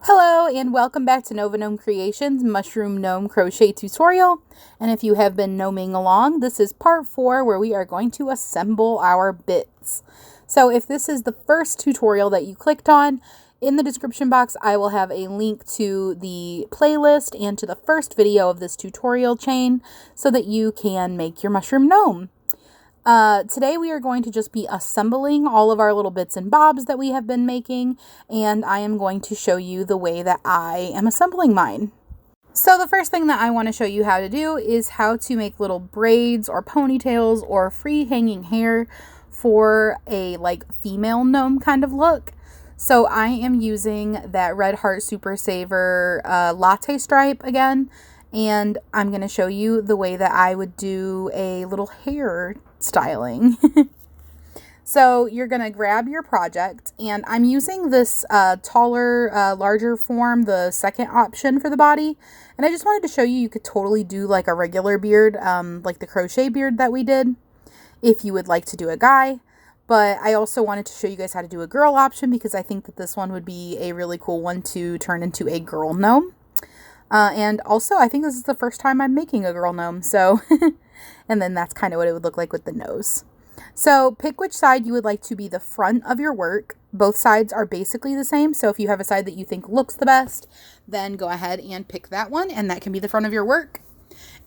Hello and welcome back to Nova Gnome Creations Mushroom Gnome Crochet Tutorial. And if you have been gnoming along, this is part 4 where we are going to assemble our bits. So if this is the first tutorial that you clicked on, in the description box I will have a link to the playlist and to the first video of this tutorial chain so that you can make your mushroom gnome. Today we are going to just be assembling all of our little bits and bobs that we have been making, and I am going to show you the way that I am assembling mine. So the first thing that I want to show you how to do is how to make little braids or ponytails or free hanging hair for a female gnome kind of look. So I am using that Red Heart Super Saver latte stripe again, and I'm going to show you the way that I would do a little hair styling. So you're going to grab your project, and I'm using this taller, larger form, the second option for the body. And I just wanted to show you could totally do like a regular beard, like the crochet beard that we did, if you would like to do a guy. But I also wanted to show you guys how to do a girl option because I think that this one would be a really cool one to turn into a girl gnome. And also, I think this is the first time I'm making a girl gnome, so, and then that's kind of what it would look like with the nose. So pick which side you would like to be the front of your work. Both sides are basically the same, so if you have a side that you think looks the best, then go ahead and pick that one, and that can be the front of your work.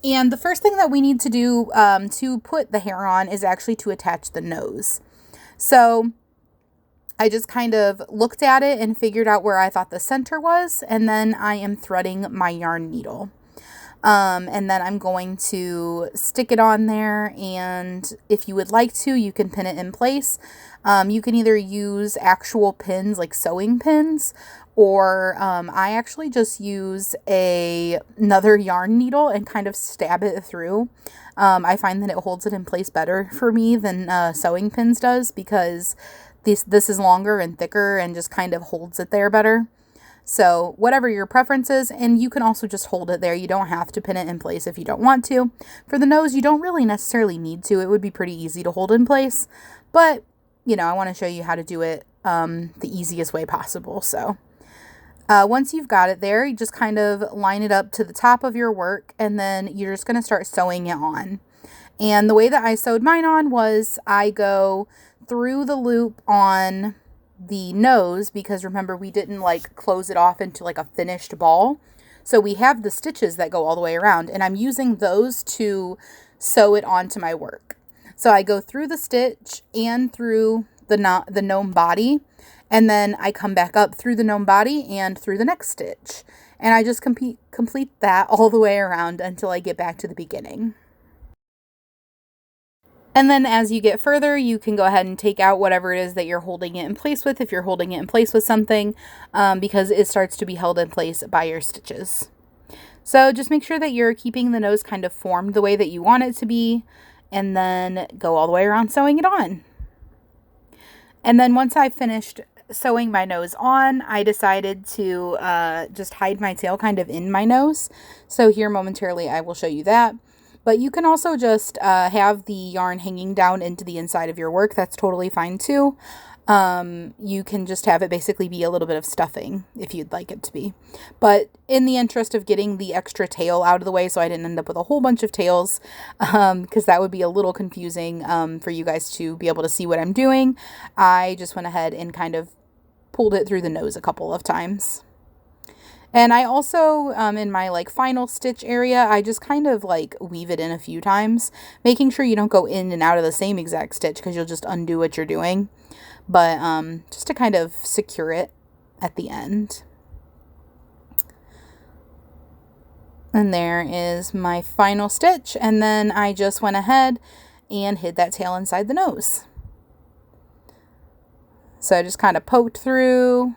And the first thing that we need to do to put the hair on is actually to attach the nose. So I just kind of looked at it and figured out where I thought the center was, and then I am threading my yarn needle. And then I'm going to stick it on there, and if you would like to, you can pin it in place. You can either use actual pins, like sewing pins, or I actually just use another yarn needle and kind of stab it through. I find that it holds it in place better for me than sewing pins does, because this is longer and thicker and just kind of holds it there better. So whatever your preference is, and you can also just hold it there. You don't have to pin it in place if you don't want to. For the nose, you don't really necessarily need to. It would be pretty easy to hold in place, but you know, I want to show you how to do it the easiest way possible. So once you've got it there, you just kind of line it up to the top of your work, and then you're just going to start sewing it on. And the way that I sewed mine on was I go through the loop on the nose, because remember, we didn't close it off into a finished ball. So we have the stitches that go all the way around, and I'm using those to sew it onto my work. So I go through the stitch and through the gnome body, and then I come back up through the gnome body and through the next stitch. And I just complete that all the way around until I get back to the beginning. And then as you get further, you can go ahead and take out whatever it is that you're holding it in place with, if you're holding it in place with something, because it starts to be held in place by your stitches. So just make sure that you're keeping the nose kind of formed the way that you want it to be, and then go all the way around sewing it on. And then once I finished sewing my nose on, I decided to just hide my tail kind of in my nose. So here momentarily I will show you that. But you can also just have the yarn hanging down into the inside of your work. That's totally fine too. You can just have it basically be a little bit of stuffing if you'd like it to be. But in the interest of getting the extra tail out of the way, so I didn't end up with a whole bunch of tails, because that would be a little confusing for you guys to be able to see what I'm doing, I just went ahead and kind of pulled it through the nose a couple of times. And I also, in my final stitch area, I just kind of weave it in a few times, making sure you don't go in and out of the same exact stitch, because you'll just undo what you're doing. But just to kind of secure it at the end. And there is my final stitch, and then I just went ahead and hid that tail inside the nose. So I just kind of poked through,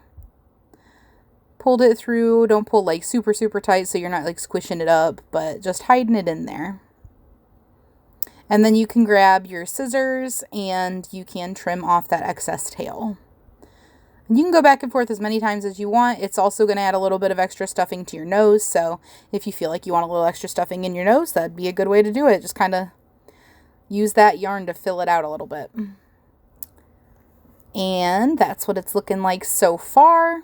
pulled it through. Don't pull super tight so you're not squishing it up, but just hiding it in there. And then you can grab your scissors and you can trim off that excess tail. And you can go back and forth as many times as you want. It's also going to add a little bit of extra stuffing to your nose, so if you feel like you want a little extra stuffing in your nose, that'd be a good way to do it. Just kind of use that yarn to fill it out a little bit. And that's what it's looking like so far.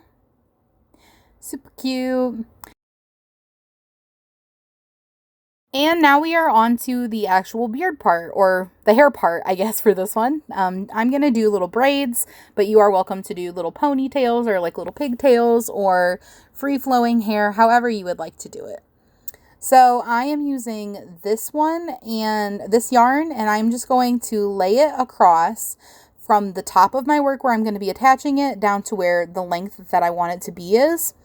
Super cute. And now we are on to the actual beard part, or the hair part, I guess, for this one. I'm going to do little braids, but you are welcome to do little ponytails or like little pigtails or free-flowing hair, however you would like to do it. So I am using this one and this yarn, and I'm just going to lay it across from the top of my work where I'm going to be attaching it down to where the length that I want it to be is.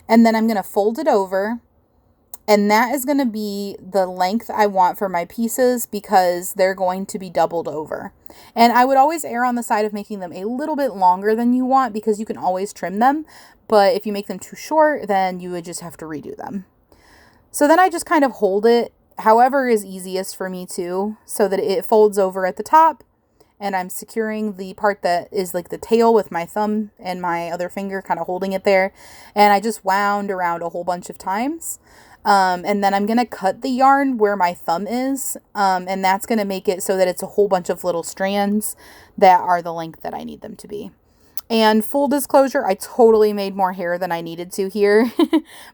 And then I'm going to fold it over. And that is going to be the length I want for my pieces because they're going to be doubled over. And I would always err on the side of making them a little bit longer than you want because you can always trim them. But if you make them too short, then you would just have to redo them. So then I just kind of hold it however is easiest for me to, so that it folds over at the top. And I'm securing the part that is like the tail with my thumb and my other finger kind of holding it there. And I just wound around a whole bunch of times. And then I'm going to cut the yarn where my thumb is. And that's going to make it so that it's a whole bunch of little strands that are the length that I need them to be. And full disclosure, I totally made more hair than I needed to here.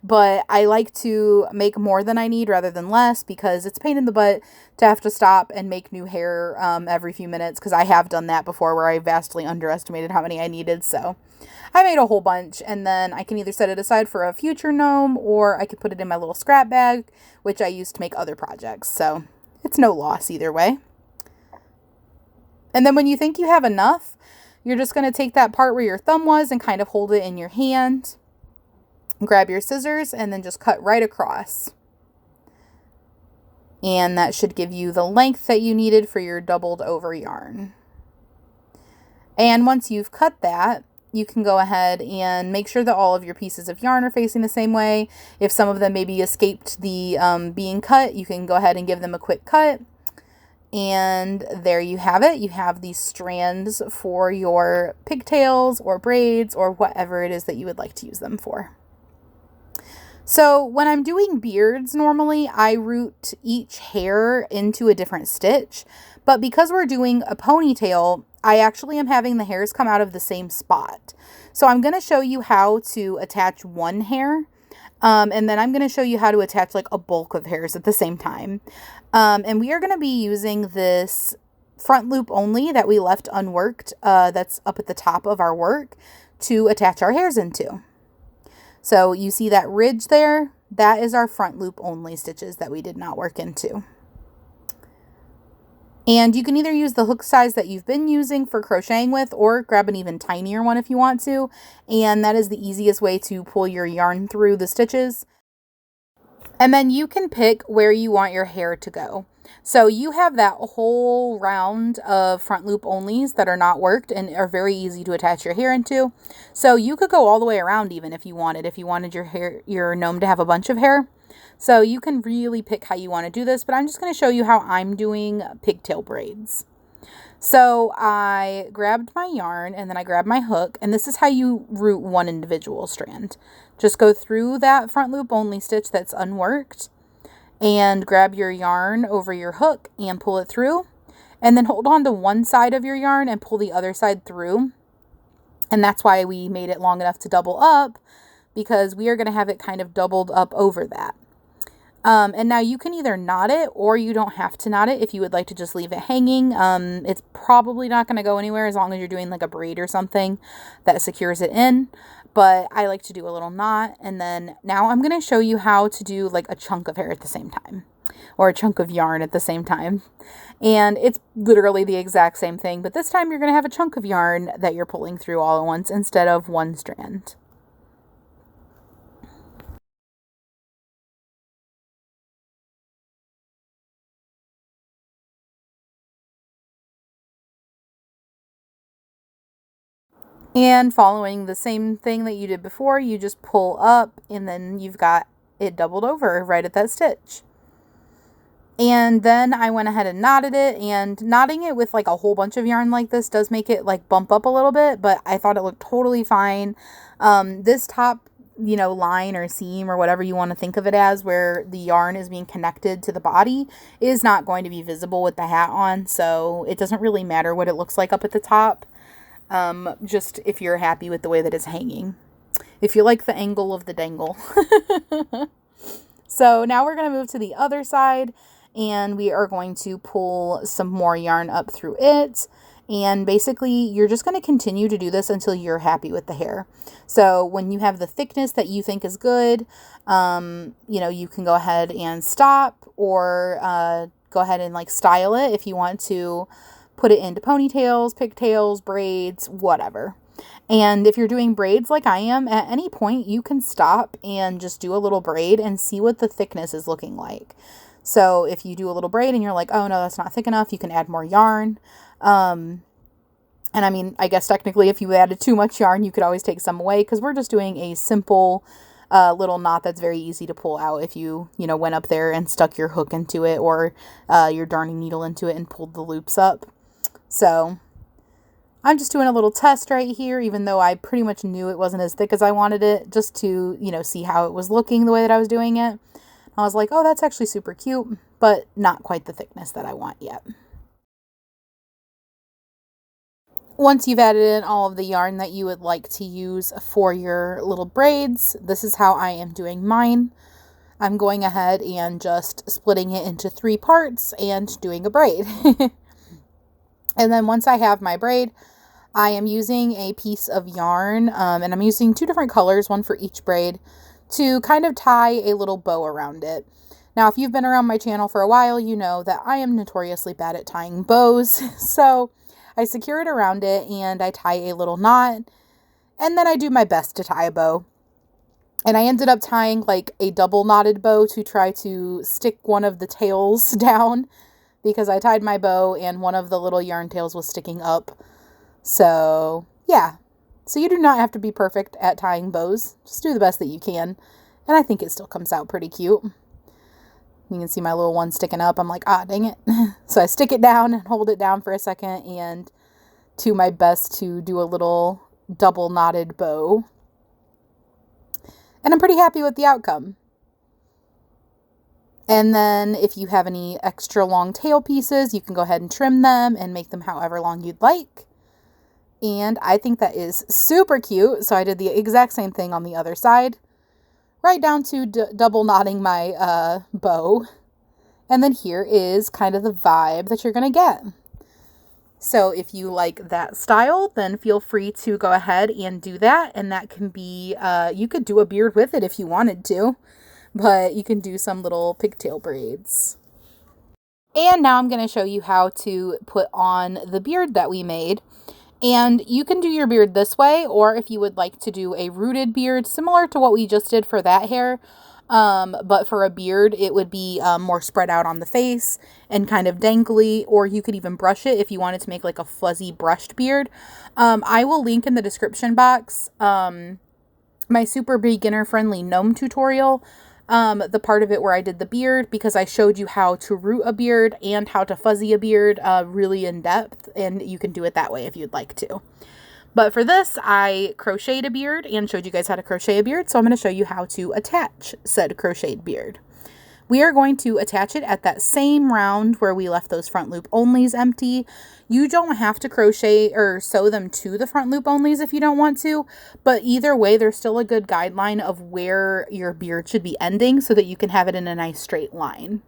But I like to make more than I need rather than less because it's a pain in the butt to have to stop and make new hair every few minutes. Because I have done that before where I vastly underestimated how many I needed. So I made a whole bunch, and then I can either set it aside for a future gnome or I could put it in my little scrap bag, which I use to make other projects. So it's no loss either way. And then when you think you have enough, you're just going to take that part where your thumb was and kind of hold it in your hand. Grab your scissors and then just cut right across. And that should give you the length that you needed for your doubled over yarn. And once you've cut that, you can go ahead and make sure that all of your pieces of yarn are facing the same way. If some of them maybe escaped the being cut, you can go ahead and give them a quick cut. And there you have it. You have these strands for your pigtails or braids or whatever it is that you would like to use them for. So when I'm doing beards, normally I root each hair into a different stitch. But because we're doing a ponytail, I actually am having the hairs come out of the same spot. So I'm going to show you how to attach one hair. And then I'm going to show you how to attach like a bulk of hairs at the same time. And we are going to be using this front loop only that we left unworked, that's up at the top of our work, to attach our hairs into. So you see that ridge there? That is our front loop only stitches that we did not work into. And you can either use the hook size that you've been using for crocheting with or grab an even tinier one if you want to. And that is the easiest way to pull your yarn through the stitches. And then you can pick where you want your hair to go. So you have that whole round of front loop onlys that are not worked and are very easy to attach your hair into. So you could go all the way around even if you wanted your gnome to have a bunch of hair. So you can really pick how you want to do this, but I'm just going to show you how I'm doing pigtail braids. So I grabbed my yarn and then I grabbed my hook, and this is how you root one individual strand. Just go through that front loop only stitch that's unworked and grab your yarn over your hook and pull it through, and then hold on to one side of your yarn and pull the other side through. And that's why we made it long enough to double up, because we are going to have it kind of doubled up over that. And now you can either knot it or you don't have to knot it if you would like to just leave it hanging. It's probably not going to go anywhere as long as you're doing like a braid or something that secures it in. But I like to do a little knot. And then now I'm going to show you how to do like a chunk of hair at the same time, or a chunk of yarn at the same time. And it's literally the exact same thing, but this time you're going to have a chunk of yarn that you're pulling through all at once instead of one strand. And following the same thing that you did before, you just pull up and then you've got it doubled over right at that stitch. And then I went ahead and knotted it, and knotting it with like a whole bunch of yarn like this does make it like bump up a little bit, but I thought it looked totally fine. This top, line or seam or whatever you want to think of it as, where the yarn is being connected to the body, is not going to be visible with the hat on. So it doesn't really matter what it looks like up at the top. Just if you're happy with the way that it's hanging. if you like the angle of the dangle. So now we're going to move to the other side, and we are going to pull some more yarn up through it. And basically, you're just going to continue to do this until you're happy with the hair. So when you have the thickness that you think is good, you can go ahead and stop, or go ahead and like style it if you want to put it into ponytails, pigtails, braids, whatever. And if you're doing braids like I am, at any point you can stop and just do a little braid and see what the thickness is looking like. So if you do a little braid and you're like, oh no, that's not thick enough, you can add more yarn. And I mean, I guess technically if you added too much yarn, you could always take some away, because we're just doing a simple little knot that's very easy to pull out if you went up there and stuck your hook into it, or your darning needle into it and pulled the loops up. So I'm just doing a little test right here, even though I pretty much knew it wasn't as thick as I wanted it, just to, see how it was looking the way that I was doing it. I was like, oh, that's actually super cute, but not quite the thickness that I want yet. Once you've added in all of the yarn that you would like to use for your little braids, this is how I am doing mine. I'm going ahead and just splitting it into 3 parts and doing a braid. And then once I have my braid, I am using a piece of yarn, and I'm using 2 different colors, one for each braid, to kind of tie a little bow around it. Now, if you've been around my channel for a while, you know that I am notoriously bad at tying bows. So I secure it around it and I tie a little knot, and then I do my best to tie a bow. And I ended up tying like a double knotted bow to try to stick one of the tails down, because I tied my bow and one of the little yarn tails was sticking up. So yeah, so you do not have to be perfect at tying bows. Just do the best that you can. And I think it still comes out pretty cute. You can see my little one sticking up. I'm like, ah, dang it. So I stick it down and hold it down for a second and do my best to do a little double knotted bow. And I'm pretty happy with the outcome. And then if you have any extra long tail pieces, you can go ahead and trim them and make them however long you'd like. And I think that is super cute. So I did the exact same thing on the other side, right down to double knotting my bow. And then here is kind of the vibe that you're going to get. So if you like that style, then feel free to go ahead and do that. And that can be, you could do a beard with it if you wanted to, but you can do some little pigtail braids. And now I'm going to show you how to put on the beard that we made. And you can do your beard this way, or if you would like to do a rooted beard, similar to what we just did for that hair, but for a beard, it would be more spread out on the face and kind of dangly, or you could even brush it if you wanted to make like a fuzzy brushed beard. I will link in the description box my super beginner friendly gnome tutorial. The part of it where I did the beard, because I showed you how to root a beard and how to fuzzy a beard really in depth, and you can do it that way if you'd like to. But for this, I crocheted a beard and showed you guys how to crochet a beard, so I'm going to show you how to attach said crocheted beard. We are going to attach it at that same round where we left those front loop onlys empty. You don't have to crochet or sew them to the front loop onlys if you don't want to, but either way, there's still a good guideline of where your beard should be ending so that you can have it in a nice straight line.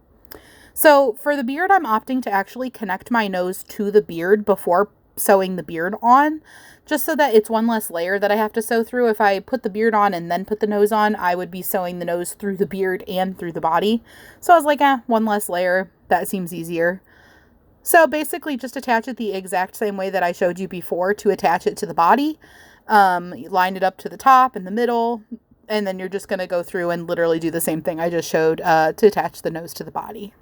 So for the beard, I'm opting to actually connect my nose to the beard before sewing the beard on, just so that it's one less layer that I have to sew through. If I put the beard on and then put the nose on, I would be sewing the nose through the beard and through the body. So I was like, one less layer, that seems easier. So basically just attach it the exact same way that I showed you before to attach it to the body. You line it up to the top and the middle, and then you're just going to go through and literally do the same thing I just showed to attach the nose to the body.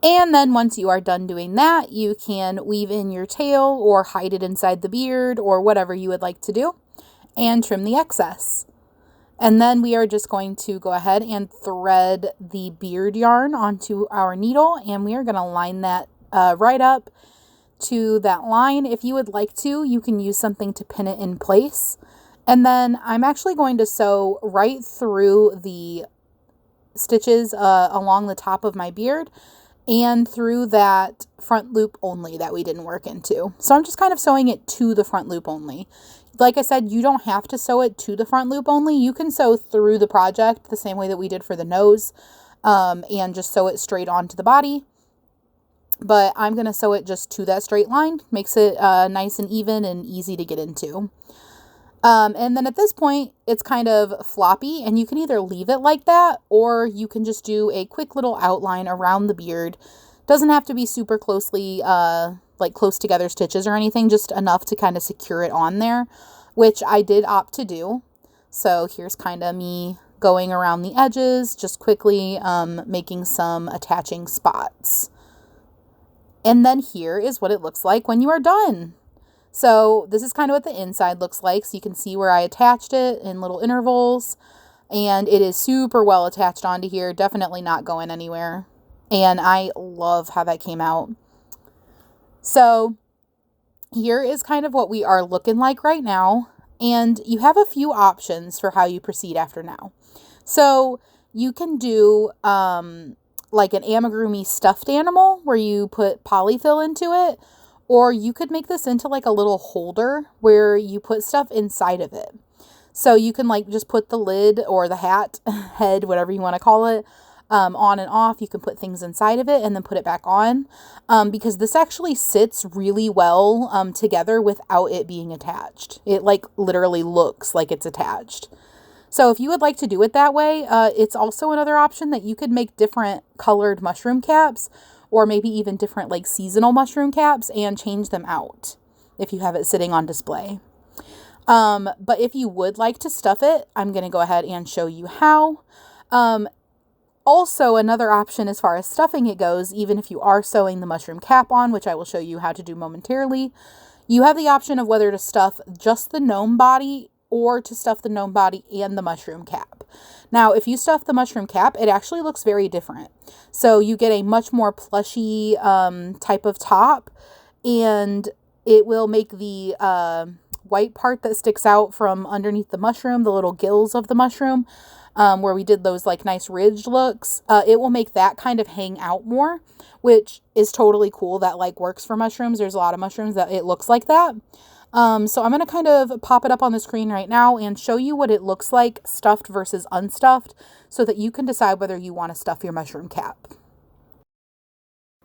And then once you are done doing that, you can weave in your tail or hide it inside the beard or whatever you would like to do and trim the excess. And then we are just going to go ahead and thread the beard yarn onto our needle, and we are going to line that right up to that line. If you would like to, you can use something to pin it in place. And then I'm actually going to sew right through the stitches along the top of my beard and through that front loop only that we didn't work into. So I'm just kind of sewing it to the front loop only. Like I said, you don't have to sew it to the front loop only. You can sew through the project the same way that we did for the nose, and just sew it straight onto the body. But I'm going to sew it just to that straight line. Makes it nice and even and easy to get into. And then at this point, it's kind of floppy, and you can either leave it like that, or you can just do a quick little outline around the beard. Doesn't have to be super closely, like close together stitches or anything, just enough to kind of secure it on there, which I did opt to do. So here's kind of me going around the edges, just quickly making some attaching spots. And then here is what it looks like when you are done. So this is kind of what the inside looks like. So you can see where I attached it in little intervals, and it is super well attached onto here. Definitely not going anywhere. And I love how that came out. So here is kind of what we are looking like right now. And you have a few options for how you proceed after now. So you can do like an amigurumi stuffed animal where you put polyfill into it. Or you could make this into like a little holder where you put stuff inside of it. So you can like just put the lid or the hat, head, whatever you want to call it, on and off. You can put things inside of it and then put it back on, because this actually sits really well together without it being attached. It like literally looks like it's attached. So if you would like to do it that way, it's also another option that you could make different colored mushroom caps, or maybe even different like seasonal mushroom caps, and change them out if you have it sitting on display. But if you would like to stuff it, I'm going to go ahead and show you how. Also, another option as far as stuffing it goes, even if you are sewing the mushroom cap on, which I will show you how to do momentarily, you have the option of whether to stuff just the gnome body or to stuff the gnome body and the mushroom cap. Now, if you stuff the mushroom cap, it actually looks very different. So you get a much more plushy type of top, and it will make the white part that sticks out from underneath the mushroom, the little gills of the mushroom, where we did those like nice ridged looks, it will make that kind of hang out more, which is totally cool. That like works for mushrooms. There's a lot of mushrooms that it looks like that. So I'm going to kind of pop it up on the screen right now and show you what it looks like stuffed versus unstuffed, so that you can decide whether you want to stuff your mushroom cap.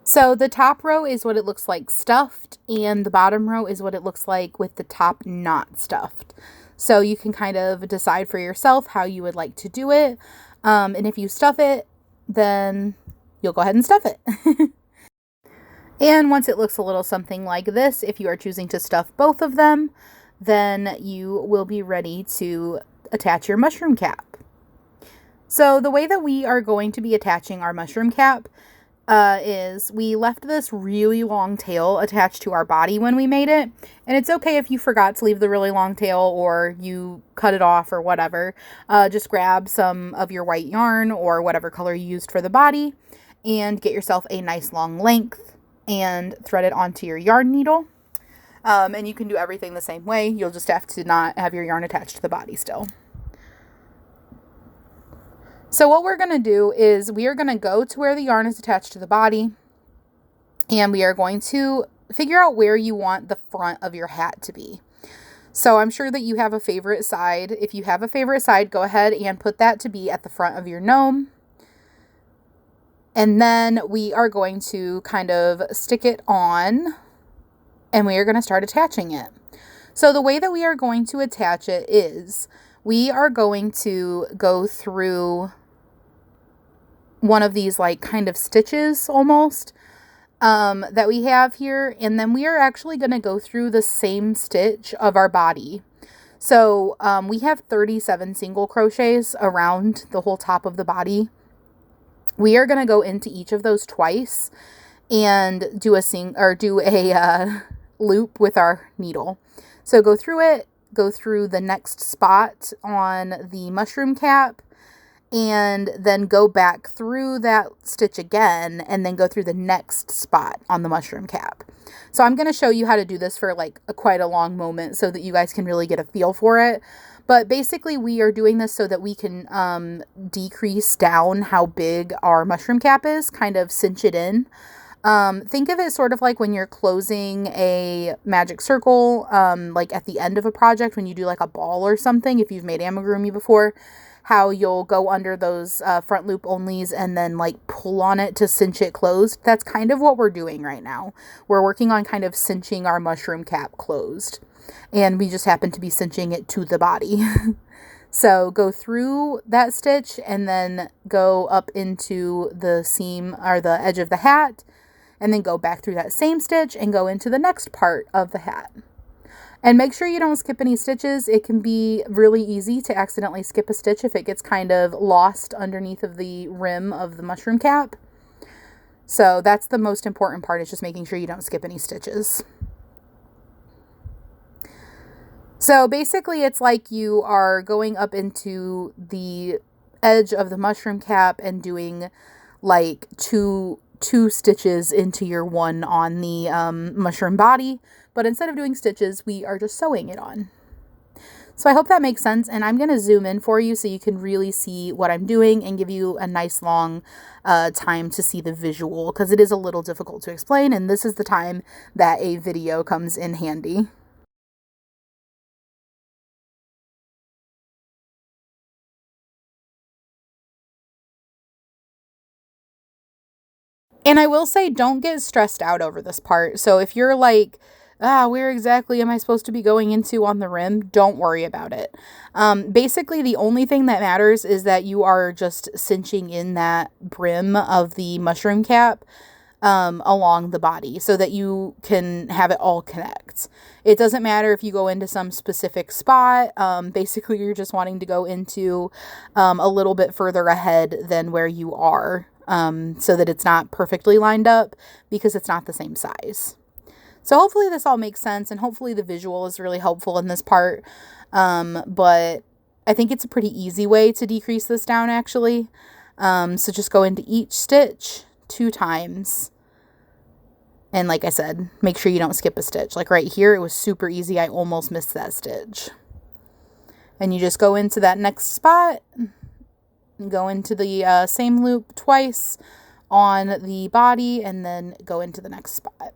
So the top row is what it looks like stuffed, and the bottom row is what it looks like with the top not stuffed. So you can kind of decide for yourself how you would like to do it. And if you stuff it, then you'll go ahead and stuff it. And once it looks a little something like this, if you are choosing to stuff both of them, then you will be ready to attach your mushroom cap. So the way that we are going to be attaching our mushroom cap is we left this really long tail attached to our body when we made it. And it's okay if you forgot to leave the really long tail or you cut it off or whatever. Just grab some of your white yarn or whatever color you used for the body and get yourself a nice long length and thread it onto your yarn needle. And you can do everything the same way. You'll just have to not have your yarn attached to the body still. So what we're going to do is we are going to go to where the yarn is attached to the body, and we are going to figure out where you want the front of your hat to be. So I'm sure that you have a favorite side. If you have a favorite side, go ahead and put that to be at the front of your gnome. And then we are going to kind of stick it on, and we are going to start attaching it. So the way that we are going to attach it is we are going to go through one of these like kind of stitches almost that we have here. And then we are actually going to go through the same stitch of our body. So we have 37 single crochets around the whole top of the body. We are going to go into each of those twice and do a loop with our needle. So go through it, go through the next spot on the mushroom cap, and then go back through that stitch again, and then go through the next spot on the mushroom cap. So I'm going to show you how to do this for like quite a long moment so that you guys can really get a feel for it. But basically we are doing this so that we can decrease down how big our mushroom cap is, kind of cinch it in. Think of it sort of like when you're closing a magic circle, like at the end of a project when you do like a ball or something, if you've made amigurumi before, how you'll go under those front loop onlys and then like pull on it to cinch it closed. That's kind of what we're doing right now. We're working on kind of cinching our mushroom cap closed, and we just happen to be cinching it to the body. So go through that stitch and then go up into the seam or the edge of the hat, and then go back through that same stitch and go into the next part of the hat. And make sure you don't skip any stitches. It can be really easy to accidentally skip a stitch if it gets kind of lost underneath of the rim of the mushroom cap. So that's the most important part, is just making sure you don't skip any stitches. So basically it's like you are going up into the edge of the mushroom cap and doing like two stitches into your one on the mushroom body, but instead of doing stitches, we are just sewing it on. So I hope that makes sense, and I'm going to zoom in for you so you can really see what I'm doing and give you a nice long time to see the visual, because it is a little difficult to explain, and this is the time that a video comes in handy. And I will say, don't get stressed out over this part. So if you're like, where exactly am I supposed to be going into on the rim? Don't worry about it. Basically, the only thing that matters is that you are just cinching in that brim of the mushroom cap along the body so that you can have it all connect. It doesn't matter if you go into some specific spot. Basically, you're just wanting to go into a little bit further ahead than where you are. So that it's not perfectly lined up, because it's not the same size. So hopefully this all makes sense, and hopefully the visual is really helpful in this part. But I think it's a pretty easy way to decrease this down, actually. So just go into each stitch 2 times. And like I said, make sure you don't skip a stitch. Like right here, it was super easy. I almost missed that stitch. And you just go into that next spot, go into the same loop twice on the body, and then go into the next spot.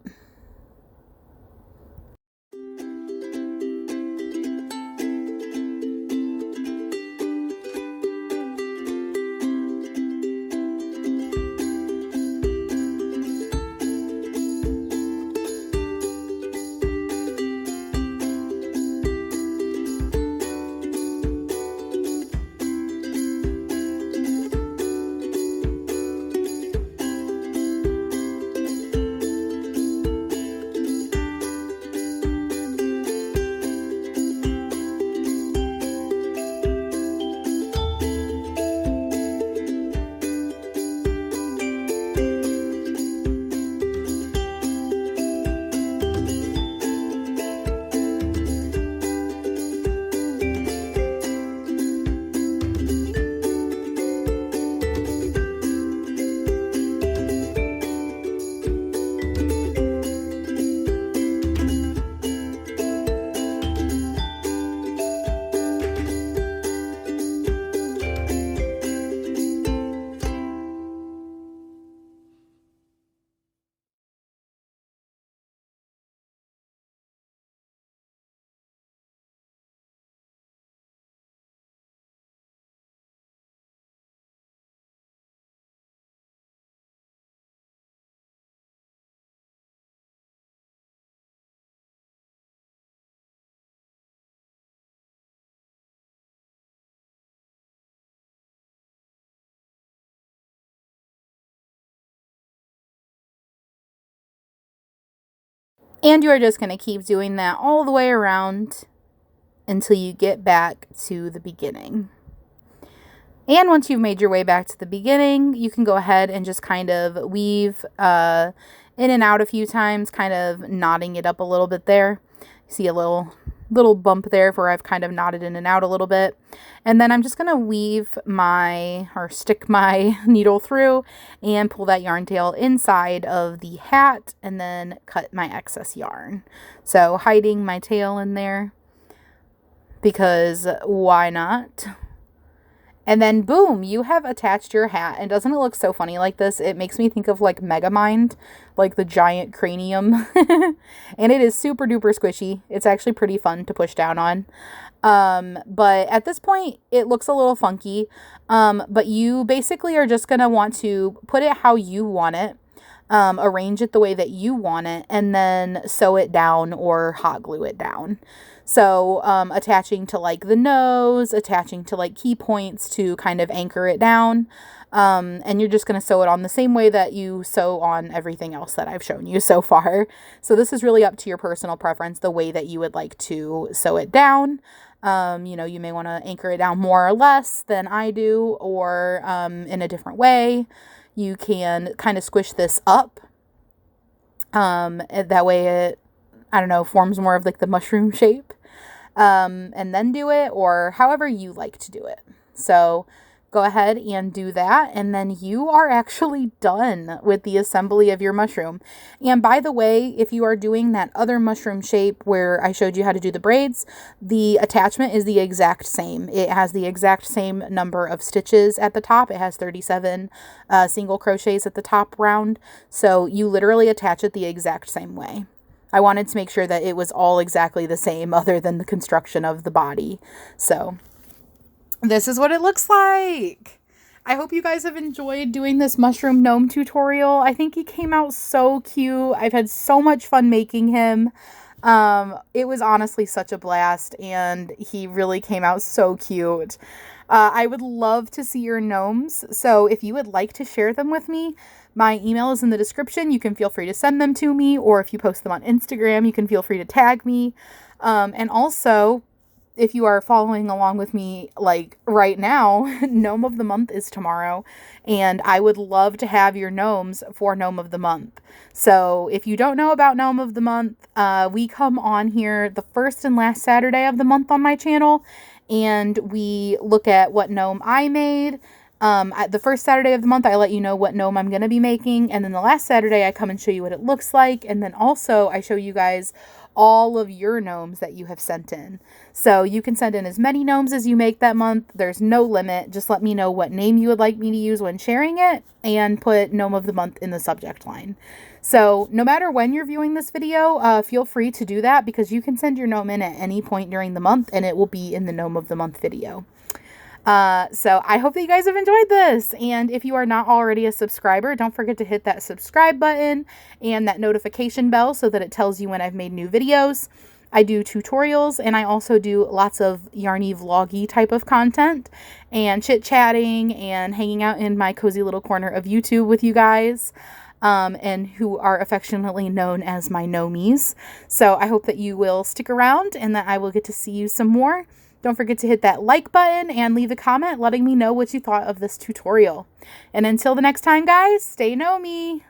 And you are just going to keep doing that all the way around until you get back to the beginning. And once you've made your way back to the beginning, you can go ahead and just kind of weave in and out a few times, kind of knotting it up a little bit there. See a little bump there where I've kind of knotted in and out a little bit. And then I'm just going to weave stick my needle through and pull that yarn tail inside of the hat and then cut my excess yarn. So hiding my tail in there because why not? And then boom, you have attached your hat. And doesn't it look so funny like this? It makes me think of like Megamind, like the giant cranium. And it is super duper squishy. It's actually pretty fun to push down on. But at this point, it looks a little funky. But you basically are just going to want to put it how you want it. Arrange it the way that you want it, and then sew it down or hot glue it down. So attaching to like the nose, attaching to like key points to kind of anchor it down. And you're just going to sew it on the same way that you sew on everything else that I've shown you so far. So this is really up to your personal preference, the way that you would like to sew it down. You may want to anchor it down more or less than I do, or in a different way. You can kind of squish this up. That way it, I don't know, forms more of like the mushroom shape. And then do it, or however you like to do it. So go ahead and do that, and then you are actually done with the assembly of your mushroom. And by the way, if you are doing that other mushroom shape where I showed you how to do the braids, the attachment is the exact same. It has the exact same number of stitches at the top. It has 37 single crochets at the top round. So you literally attach it the exact same way. I wanted to make sure that it was all exactly the same other than the construction of the body. So this is what it looks like. I hope you guys have enjoyed doing this mushroom gnome tutorial. I think he came out so cute. I've had so much fun making him. It was honestly such a blast, and he really came out so cute. I would love to see your gnomes, so if you would like to share them with me, my email is in the description. You can feel free to send them to me, or if you post them on Instagram, you can feel free to tag me. And also, if you are following along with me like right now, Gnome of the Month is tomorrow, and I would love to have your gnomes for Gnome of the Month. So if you don't know about Gnome of the Month, we come on here the first and last Saturday of the month on my channel, and we look at what gnome I made. The first Saturday of the month, I let you know what gnome I'm going to be making, and then the last Saturday, I come and show you what it looks like, and then also I show you guys all of your gnomes that you have sent in. So you can send in as many gnomes as you make that month. There's no limit. Just let me know what name you would like me to use when sharing it, and put Gnome of the Month in the subject line. So no matter when you're viewing this video, feel free to do that, because you can send your gnome in at any point during the month, and it will be in the Gnome of the Month video. So I hope that you guys have enjoyed this, and if you are not already a subscriber, don't forget to hit that subscribe button and that notification bell so that it tells you when I've made new videos. I do tutorials, and I also do lots of yarny vloggy type of content, and chit-chatting and hanging out in my cozy little corner of YouTube with you guys, and who are affectionately known as my gnomies. So I hope that you will stick around and that I will get to see you some more. Don't forget to hit that like button and leave a comment letting me know what you thought of this tutorial. And until the next time, guys, stay gnomey!